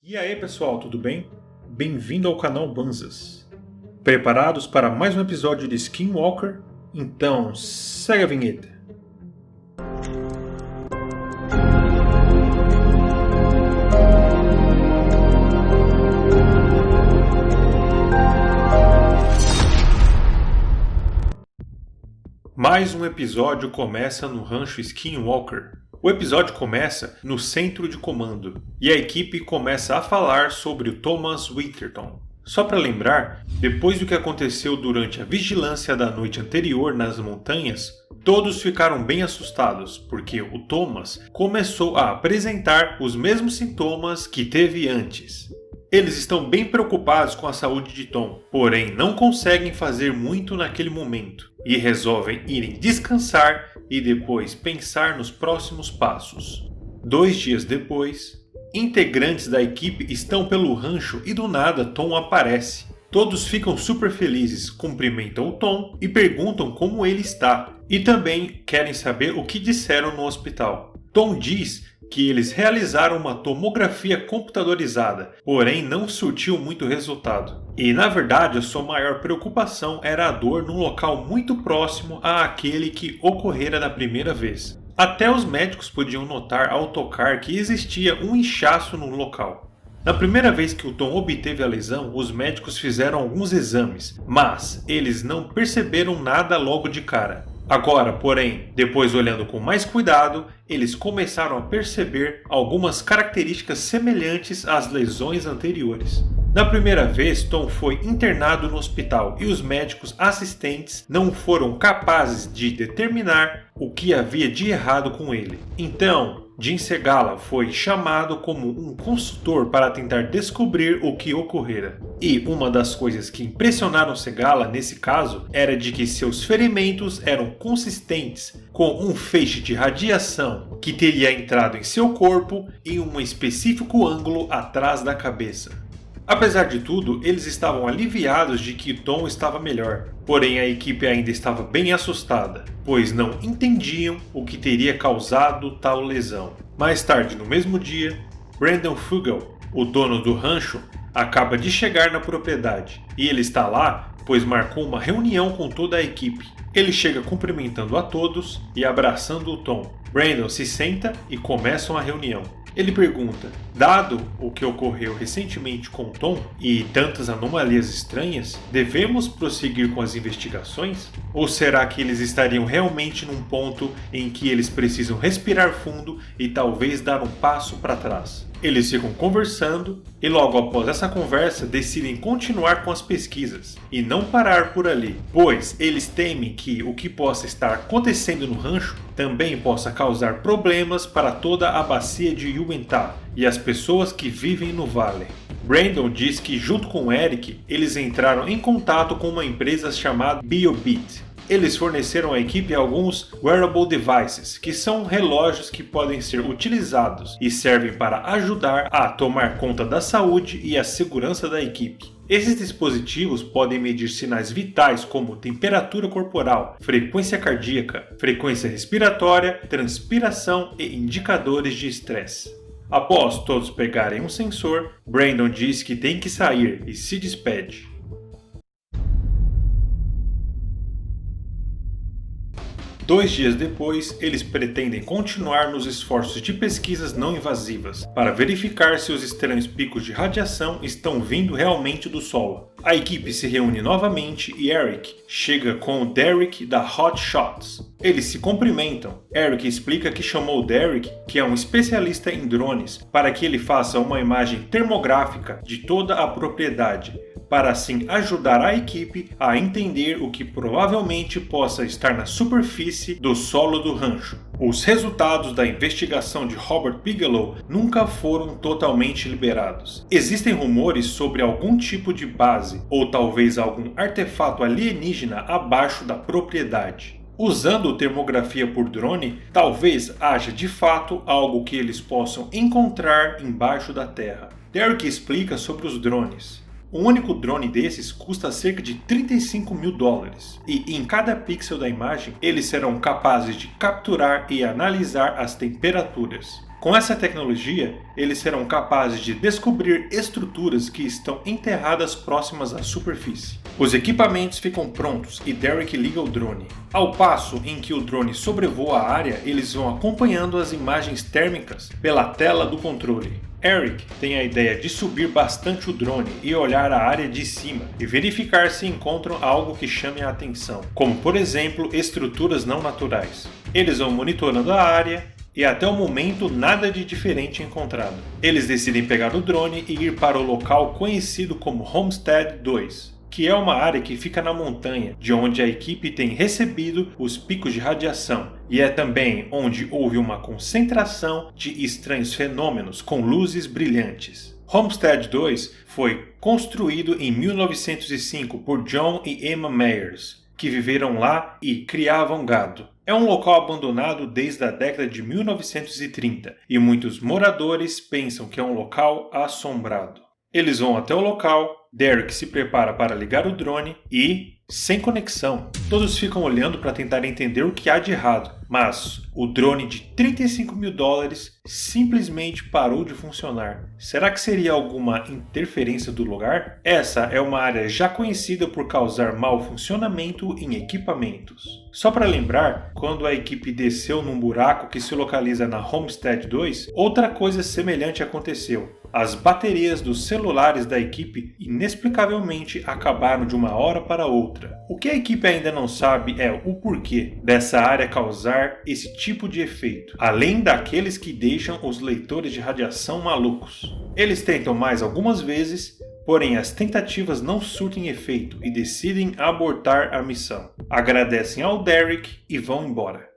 E aí pessoal, tudo bem? Bem-vindo ao canal Banzas. Preparados para mais um episódio de Skinwalker? Então, segue a vinheta. Mais um episódio começa no rancho Skinwalker. O episódio começa no centro de comando e a equipe começa a falar sobre o Thomas Winterton. Só para lembrar, depois do que aconteceu durante a vigilância da noite anterior nas montanhas, todos ficaram bem assustados porque o Thomas começou a apresentar os mesmos sintomas que teve antes. Eles estão bem preocupados com a saúde de Tom, porém não conseguem fazer muito naquele momento e resolvem irem descansar e depois pensar nos próximos passos. 2 dias depois, integrantes da equipe estão pelo rancho e do nada Tom aparece. Todos ficam super felizes, cumprimentam o Tom e perguntam como ele está e também querem saber o que disseram no hospital. Tom diz que eles realizaram uma tomografia computadorizada, porém não surtiu muito resultado. E na verdade a sua maior preocupação era a dor num local muito próximo àquele que ocorrera da primeira vez. Até os médicos podiam notar ao tocar que existia um inchaço no local. Na primeira vez que o Tom obteve a lesão, os médicos fizeram alguns exames, mas eles não perceberam nada logo de cara. Agora, porém, depois olhando com mais cuidado, eles começaram a perceber algumas características semelhantes às lesões anteriores. Na primeira vez, Tom foi internado no hospital e os médicos assistentes não foram capazes de determinar o que havia de errado com ele. Então, Jim Segala foi chamado como um consultor para tentar descobrir o que ocorrera. E uma das coisas que impressionaram Segala nesse caso era de que seus ferimentos eram consistentes com um feixe de radiação que teria entrado em seu corpo em um específico ângulo atrás da cabeça. Apesar de tudo, eles estavam aliviados de que Tom estava melhor, porém a equipe ainda estava bem assustada, pois não entendiam o que teria causado tal lesão. Mais tarde no mesmo dia, Brandon Fugel, o dono do rancho, acaba de chegar na propriedade, e ele está lá pois marcou uma reunião com toda a equipe. Ele chega cumprimentando a todos e abraçando o Tom. Brandon se senta e começam a reunião. Ele pergunta, dado o que ocorreu recentemente com Tom e tantas anomalias estranhas, devemos prosseguir com as investigações? Ou será que eles estariam realmente num ponto em que eles precisam respirar fundo e talvez dar um passo para trás? Eles ficam conversando e logo após essa conversa decidem continuar com as pesquisas e não parar por ali, pois eles temem que o que possa estar acontecendo no rancho também possa causar problemas para toda a bacia de Uintah e as pessoas que vivem no vale. Brandon diz que junto com Eric eles entraram em contato com uma empresa chamada BioBit. Eles forneceram à equipe alguns wearable devices, que são relógios que podem ser utilizados e servem para ajudar a tomar conta da saúde e a segurança da equipe. Esses dispositivos podem medir sinais vitais como temperatura corporal, frequência cardíaca, frequência respiratória, transpiração e indicadores de estresse. Após todos pegarem um sensor, Brandon diz que tem que sair e se despede. Dois dias depois, eles pretendem continuar nos esforços de pesquisas não invasivas para verificar se os estranhos picos de radiação estão vindo realmente do Sol. A equipe se reúne novamente e Eric chega com o Derek da Hot Shots. Eles se cumprimentam. Eric explica que chamou Derek, que é um especialista em drones, para que ele faça uma imagem termográfica de toda a propriedade, para assim ajudar a equipe a entender o que provavelmente possa estar na superfície do solo do rancho. Os resultados da investigação de Robert Bigelow nunca foram totalmente liberados. Existem rumores sobre algum tipo de base ou talvez algum artefato alienígena abaixo da propriedade. Usando termografia por drone, talvez haja de fato algo que eles possam encontrar embaixo da terra. Derek explica sobre os drones. Um único drone desses custa cerca de $35 mil e em cada pixel da imagem eles serão capazes de capturar e analisar as temperaturas. Com essa tecnologia, eles serão capazes de descobrir estruturas que estão enterradas próximas à superfície. Os equipamentos ficam prontos e Derek liga o drone. Ao passo em que o drone sobrevoa a área, eles vão acompanhando as imagens térmicas pela tela do controle. Eric tem a ideia de subir bastante o drone e olhar a área de cima e verificar se encontram algo que chame a atenção, como por exemplo estruturas não naturais. Eles vão monitorando a área e até o momento nada de diferente encontrado. Eles decidem pegar o drone e ir para o local conhecido como Homestead 2, que é uma área que fica na montanha, de onde a equipe tem recebido os picos de radiação, e é também onde houve uma concentração de estranhos fenômenos com luzes brilhantes. Homestead 2 foi construído em 1905 por John e Emma Myers, que viveram lá e criavam gado. É um local abandonado desde a década de 1930 e muitos moradores pensam que é um local assombrado. Eles vão até o local, Derek se prepara para ligar o drone e, sem conexão, todos ficam olhando para tentar entender o que há de errado, mas o drone de $35 mil simplesmente parou de funcionar. Será que seria alguma interferência do lugar? Essa é uma área já conhecida por causar mau funcionamento em equipamentos. Só para lembrar, quando a equipe desceu num buraco que se localiza na Homestead 2, outra coisa semelhante aconteceu. As baterias dos celulares da equipe inexplicavelmente acabaram de uma hora para outra. O que a equipe ainda não sabe é o porquê dessa área causar esse tipo de efeito, além daqueles que deixam os leitores de radiação malucos. Eles tentam mais algumas vezes, porém as tentativas não surtem efeito e decidem abortar a missão. Agradecem ao Derek e vão embora.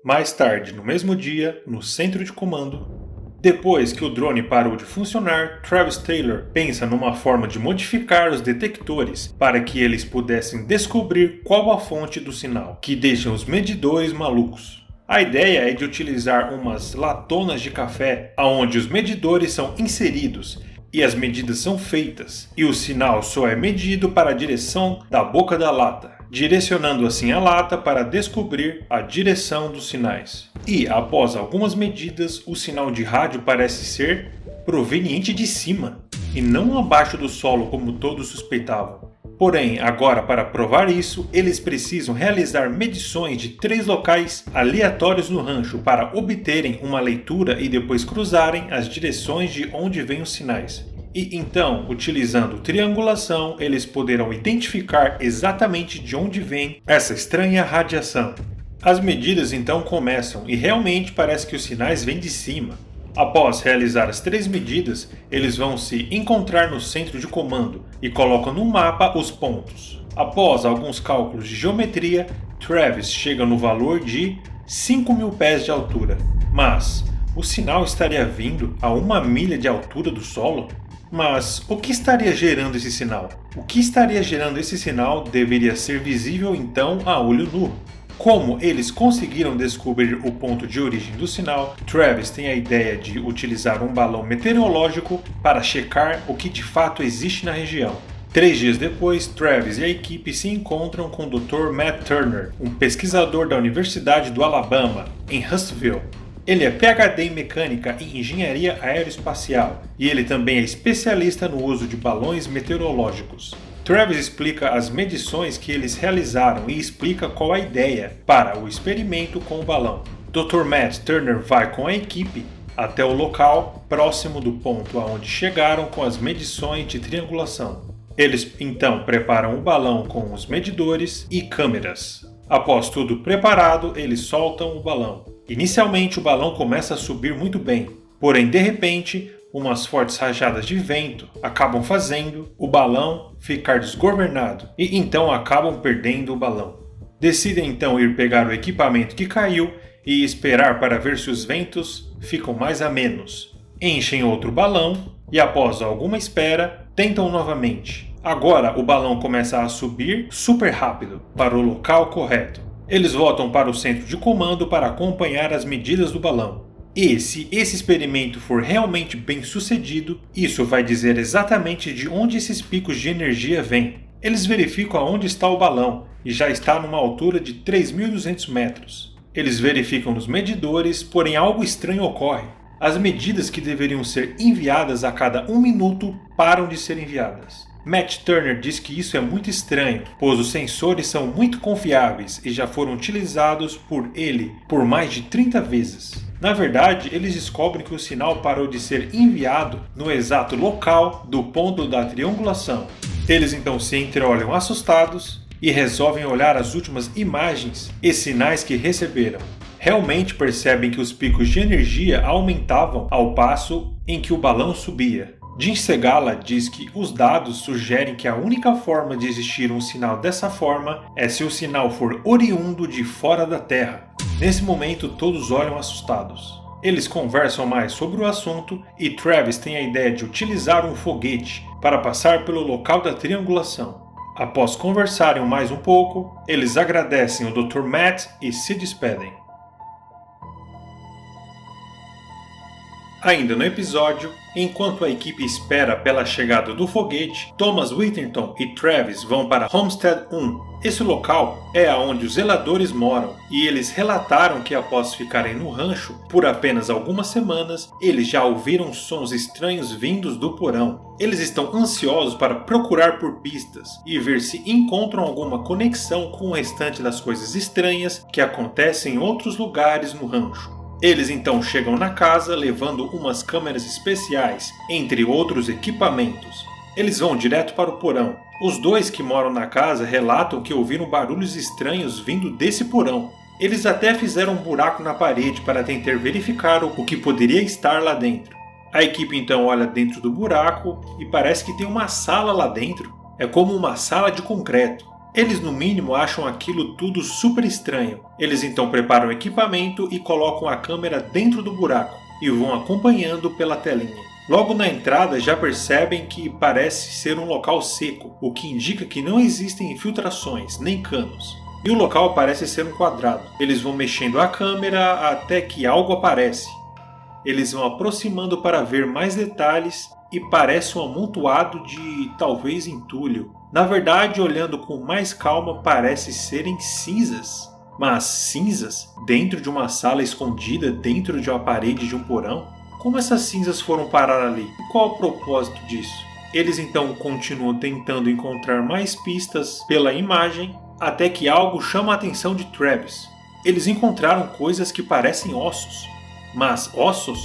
Mais tarde, no mesmo dia, no centro de comando, depois que o drone parou de funcionar, Travis Taylor pensa numa forma de modificar os detectores para que eles pudessem descobrir qual a fonte do sinal, que deixa os medidores malucos. A ideia é de utilizar umas latonas de café onde os medidores são inseridos e as medidas são feitas, e o sinal só é medido para a direção da boca da lata, direcionando assim a lata para descobrir a direção dos sinais. E, após algumas medidas, o sinal de rádio parece ser proveniente de cima, e não abaixo do solo como todos suspeitavam. Porém, agora para provar isso, eles precisam realizar medições de 3 locais aleatórios no rancho para obterem uma leitura e depois cruzarem as direções de onde vêm os sinais. E então, utilizando triangulação, eles poderão identificar exatamente de onde vem essa estranha radiação. As medidas então começam e realmente parece que os sinais vêm de cima. Após realizar as 3 medidas, eles vão se encontrar no centro de comando e colocam no mapa os pontos. Após alguns cálculos de geometria, Travis chega no valor de 5.000 pés de altura. Mas o sinal estaria vindo a 1 milha de altura do solo? Mas o que estaria gerando esse sinal? O que estaria gerando esse sinal deveria ser visível então a olho nu. Como eles conseguiram descobrir o ponto de origem do sinal, Travis tem a ideia de utilizar um balão meteorológico para checar o que de fato existe na região. 3 dias depois, Travis e a equipe se encontram com o Dr. Matt Turner, um pesquisador da Universidade do Alabama, em Huntsville. Ele é PhD em mecânica e engenharia aeroespacial, e ele também é especialista no uso de balões meteorológicos. Travis explica as medições que eles realizaram e explica qual a ideia para o experimento com o balão. Dr. Matt Turner vai com a equipe até o local próximo do ponto aonde chegaram com as medições de triangulação. Eles então preparam o balão com os medidores e câmeras. Após tudo preparado, eles soltam o balão. Inicialmente o balão começa a subir muito bem, porém de repente umas fortes rajadas de vento acabam fazendo o balão ficar desgovernado e então acabam perdendo o balão. Decidem então ir pegar o equipamento que caiu e esperar para ver se os ventos ficam mais amenos. Enchem outro balão e após alguma espera tentam novamente. Agora o balão começa a subir super rápido para o local correto. Eles voltam para o centro de comando para acompanhar as medidas do balão. E se esse experimento for realmente bem sucedido, isso vai dizer exatamente de onde esses picos de energia vêm. Eles verificam aonde está o balão e já está numa altura de 3.200 metros. Eles verificam nos medidores, porém algo estranho ocorre. As medidas que deveriam ser enviadas a cada 1 minuto param de ser enviadas. Matt Turner diz que isso é muito estranho, pois os sensores são muito confiáveis e já foram utilizados por ele por mais de 30 vezes. Na verdade, eles descobrem que o sinal parou de ser enviado no exato local do ponto da triangulação. Eles então se entreolham assustados e resolvem olhar as últimas imagens e sinais que receberam. Realmente percebem que os picos de energia aumentavam ao passo em que o balão subia. Jim Segala diz que os dados sugerem que a única forma de existir um sinal dessa forma é se o sinal for oriundo de fora da Terra. Nesse momento, todos olham assustados. Eles conversam mais sobre o assunto e Travis tem a ideia de utilizar um foguete para passar pelo local da triangulação. Após conversarem mais um pouco, eles agradecem o Dr. Matt e se despedem. Ainda no episódio, enquanto a equipe espera pela chegada do foguete, Thomas Winterton e Travis vão para Homestead 1. Esse local é onde os zeladores moram, e eles relataram que após ficarem no rancho por apenas algumas semanas, eles já ouviram sons estranhos vindos do porão. Eles estão ansiosos para procurar por pistas e ver se encontram alguma conexão com o restante das coisas estranhas que acontecem em outros lugares no rancho. Eles então chegam na casa levando umas câmeras especiais, entre outros equipamentos. Eles vão direto para o porão. Os dois que moram na casa relatam que ouviram barulhos estranhos vindo desse porão. Eles até fizeram um buraco na parede para tentar verificar o que poderia estar lá dentro. A equipe então olha dentro do buraco e parece que tem uma sala lá dentro. É como uma sala de concreto. Eles no mínimo acham aquilo tudo super estranho. Eles então preparam o equipamento e colocam a câmera dentro do buraco e vão acompanhando pela telinha. Logo na entrada já percebem que parece ser um local seco, o que indica que não existem infiltrações nem canos. E o local parece ser um quadrado. Eles vão mexendo a câmera até que algo aparece. Eles vão aproximando para ver mais detalhes e parece um amontoado de talvez entulho. Na verdade, olhando com mais calma, parece serem cinzas. Mas cinzas dentro de uma sala escondida dentro de uma parede de um porão? Como essas cinzas foram parar ali? E qual o propósito disso? Eles então continuam tentando encontrar mais pistas pela imagem, até que algo chama a atenção de Travis. Eles encontraram coisas que parecem ossos. Mas ossos?